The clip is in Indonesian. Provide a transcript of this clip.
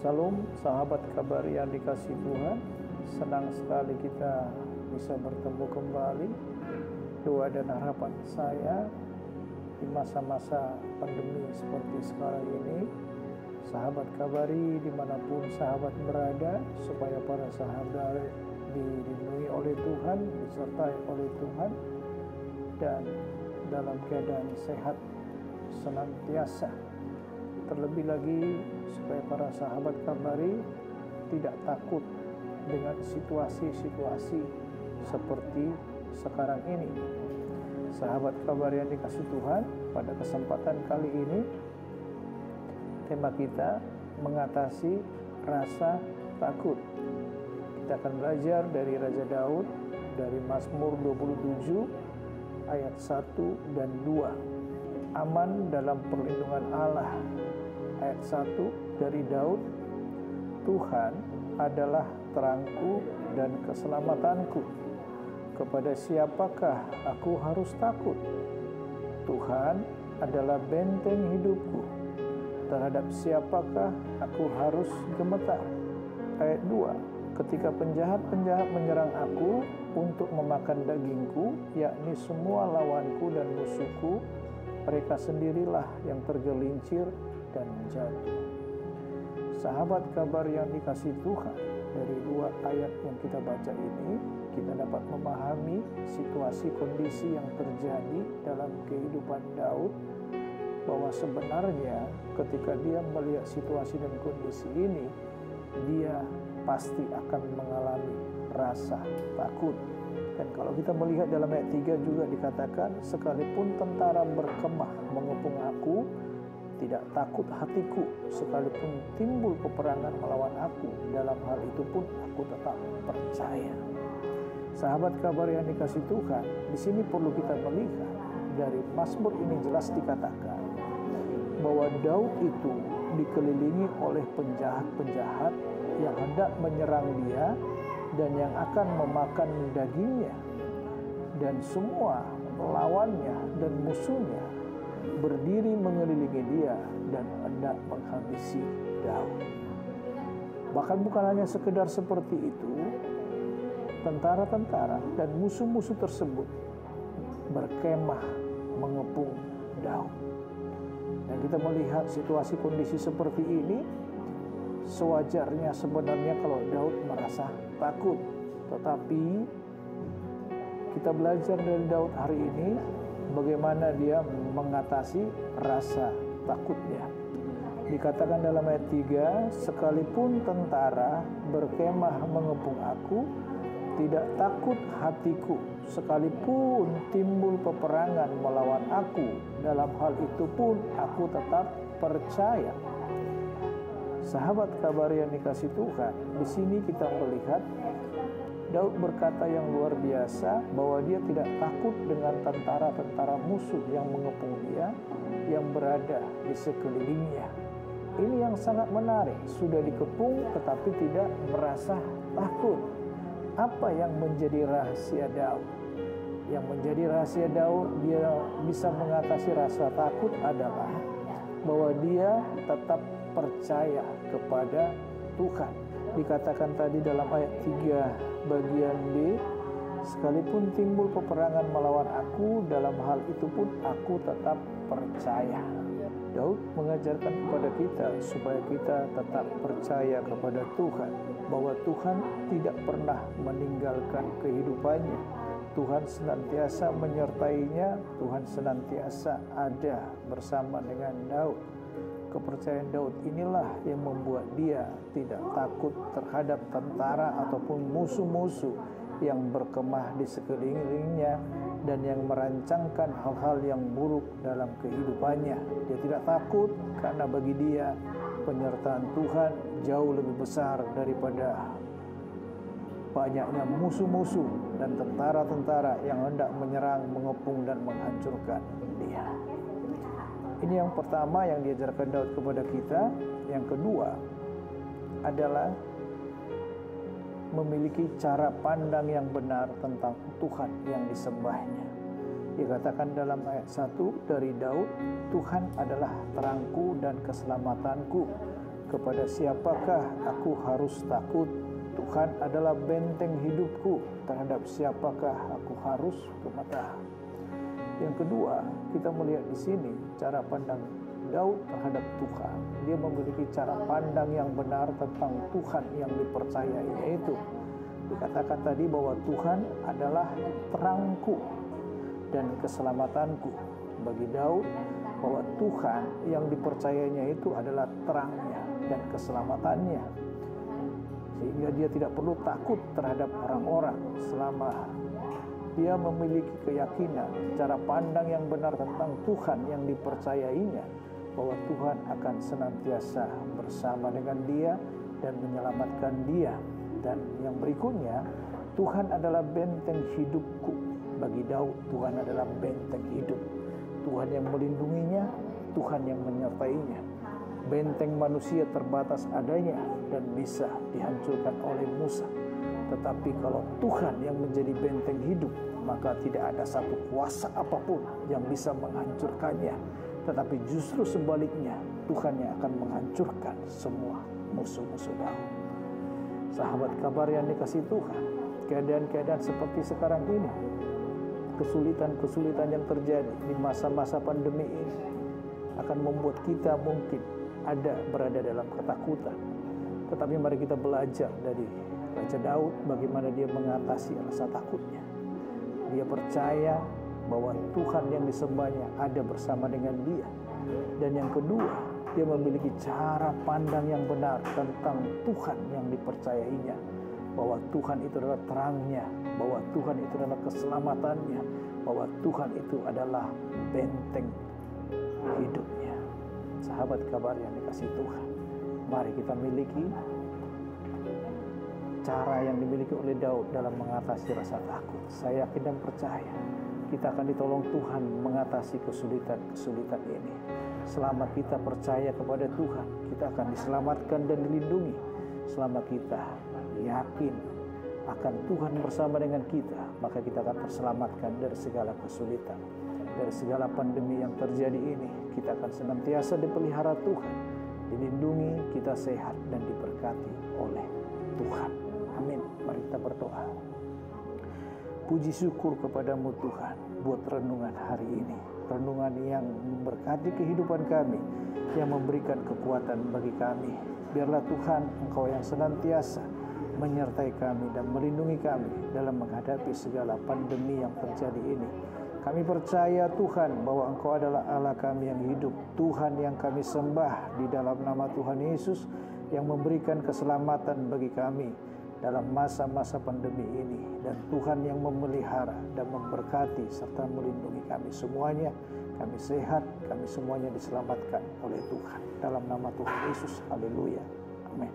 Salam sahabat kabar yang dikasihi Tuhan. Senang sekali kita bisa bertemu kembali. Doa dan harapan saya di masa-masa pandemi seperti sekarang ini, sahabat kabari dimanapun sahabat berada, supaya para sahabat dilindungi oleh Tuhan, disertai oleh Tuhan, dan dalam keadaan sehat senantiasa. Terlebih lagi supaya para sahabat kabari tidak takut dengan situasi-situasi seperti sekarang ini. Sahabat kabari yang dikasihi Tuhan, pada kesempatan kali ini tema kita mengatasi rasa takut. Kita akan belajar dari Raja Daud, dari Mazmur 27 ayat 1 dan 2. Aman dalam perlindungan Allah. Ayat 1 dari Daud, Tuhan adalah terangku dan keselamatanku. Kepada siapakah aku harus takut? Tuhan adalah benteng hidupku. Terhadap siapakah aku harus gemetar? Ayat 2, ketika penjahat-penjahat menyerang aku untuk memakan dagingku, yakni semua lawanku dan musuhku, mereka sendirilah yang tergelincir dan jatuh. Sahabat kabar yang dikasihi Tuhan, dari 2 ayat yang kita baca ini, kita dapat memahami situasi kondisi yang terjadi dalam kehidupan Daud, bahwa sebenarnya ketika dia melihat situasi dan kondisi ini, dia pasti akan mengalami rasa takut. Dan kalau kita melihat dalam ayat 3 juga dikatakan, sekalipun tentara berkemah mengepung aku, tidak takut hatiku. Sekalipun timbul peperangan melawan aku, dalam hal itu pun aku tetap percaya. Sahabat kabar yang dikasihi Tuhan, di sini perlu kita melihat dari Mazmur ini jelas dikatakan bahwa Daud itu dikelilingi oleh penjahat-penjahat yang hendak menyerang dia dan yang akan memakan dagingnya, dan semua lawannya dan musuhnya berdiri mengelilingi dia dan hendak menghabisi Daud. Bahkan bukan hanya sekedar seperti itu, tentara-tentara dan musuh-musuh tersebut berkemah mengepung Daud. Dan kita melihat situasi kondisi seperti ini, sewajarnya sebenarnya kalau Daud merasa takut. Tetapi kita belajar dari Daud hari ini bagaimana dia mengatasi rasa takutnya. Dikatakan dalam ayat 3, sekalipun tentara berkemah mengepung aku, tidak takut hatiku. Sekalipun timbul peperangan melawan aku, dalam hal itu pun aku tetap percaya. Sahabat kabar yang dikasihi Tuhan, di sini kita melihat Daud berkata yang luar biasa bahwa dia tidak takut dengan tentara-tentara musuh yang mengepung dia, yang berada di sekelilingnya. Ini yang sangat menarik, sudah dikepung tetapi tidak merasa takut. Apa yang menjadi rahasia Daud? Yang menjadi rahasia Daud dia bisa mengatasi rasa takut adalah bahwa dia tetap percaya kepada Tuhan. Dikatakan tadi dalam ayat 3 bagian B, sekalipun timbul peperangan melawan aku, dalam hal itu pun aku tetap percaya. Daud mengajarkan kepada kita supaya kita tetap percaya kepada Tuhan, bahwa Tuhan tidak pernah meninggalkan kehidupannya. Tuhan senantiasa menyertainya, Tuhan senantiasa ada bersama dengan Daud. Kepercayaan Daud inilah yang membuat dia tidak takut terhadap tentara ataupun musuh-musuh yang berkemah di sekelilingnya dan yang merancangkan hal-hal yang buruk dalam kehidupannya. Dia tidak takut karena bagi dia penyertaan Tuhan jauh lebih besar daripada banyaknya musuh-musuh dan tentara-tentara yang hendak menyerang, mengepung dan menghancurkan dia. Ini yang pertama yang diajarkan Daud kepada kita. Yang kedua adalah memiliki cara pandang yang benar tentang Tuhan yang disembahnya. Dikatakan dalam ayat 1 dari Daud, Tuhan adalah terangku dan keselamatanku. kepada siapakah aku harus takut? Tuhan adalah benteng hidupku. Terhadap siapakah aku harus gemetar? Yang kedua, kita melihat di sini cara pandang Daud terhadap Tuhan. Dia memiliki cara pandang yang benar tentang Tuhan yang dipercayai, yaitu dikatakan tadi bahwa Tuhan adalah terangku dan keselamatanku. Bagi Daud, bahwa Tuhan yang dipercayainya itu adalah terangnya dan keselamatannya, sehingga dia tidak perlu takut terhadap orang-orang selama dia memiliki keyakinan, cara pandang yang benar tentang Tuhan yang dipercayainya, bahwa Tuhan akan senantiasa bersama dengan dia dan menyelamatkan dia. Dan yang berikutnya, Tuhan adalah benteng hidupku. Bagi Daud, Tuhan adalah benteng hidup. Tuhan yang melindunginya, Tuhan yang menyertainya. Benteng manusia terbatas adanya dan bisa dihancurkan oleh Musa. Tetapi kalau Tuhan yang menjadi benteng hidup, maka tidak ada satu kuasa apapun yang bisa menghancurkannya. Tetapi justru sebaliknya, Tuhan yang akan menghancurkan semua musuh-musuh Daud. Sahabat kabar yang dikasihi Tuhan, keadaan-keadaan seperti sekarang ini, kesulitan-kesulitan yang terjadi di masa-masa pandemi ini akan membuat kita mungkin berada dalam ketakutan. Tetapi mari kita belajar dari Raja Daud bagaimana dia mengatasi rasa takutnya. Dia percaya bahwa Tuhan yang disembahnya ada bersama dengan dia. Dan yang kedua, dia memiliki cara pandang yang benar tentang Tuhan yang dipercayainya, bahwa Tuhan itu adalah terangnya, bahwa Tuhan itu adalah keselamatannya, bahwa Tuhan itu adalah benteng hidupnya. Sahabat kabar yang dikasihi Tuhan, mari kita miliki cara yang dimiliki oleh Daud dalam mengatasi rasa takut. Saya yakin dan percaya kita akan ditolong Tuhan mengatasi kesulitan-kesulitan ini. Selama kita percaya kepada Tuhan, kita akan diselamatkan dan dilindungi. Selama kita yakin akan Tuhan bersama dengan kita, maka kita akan terselamatkan dari segala kesulitan, dari segala pandemi yang terjadi ini. Kita akan senantiasa dipelihara Tuhan, dilindungi, kita sehat dan diberkati oleh Tuhan. Amin. Mari kita berdoa. Puji syukur kepadamu Tuhan buat renungan hari ini. Renungan yang memberkati kehidupan kami, yang memberikan kekuatan bagi kami. Biarlah Tuhan, Engkau yang senantiasa menyertai kami dan melindungi kami dalam menghadapi segala pandemi yang terjadi ini. Kami percaya Tuhan bahwa Engkau adalah Allah kami yang hidup, Tuhan yang kami sembah di dalam nama Tuhan Yesus, yang memberikan keselamatan bagi kami dalam masa-masa pandemi ini, dan Tuhan yang memelihara dan memberkati serta melindungi kami semuanya. Kami sehat, kami semuanya diselamatkan oleh Tuhan dalam nama Tuhan Yesus. Haleluya. Amin.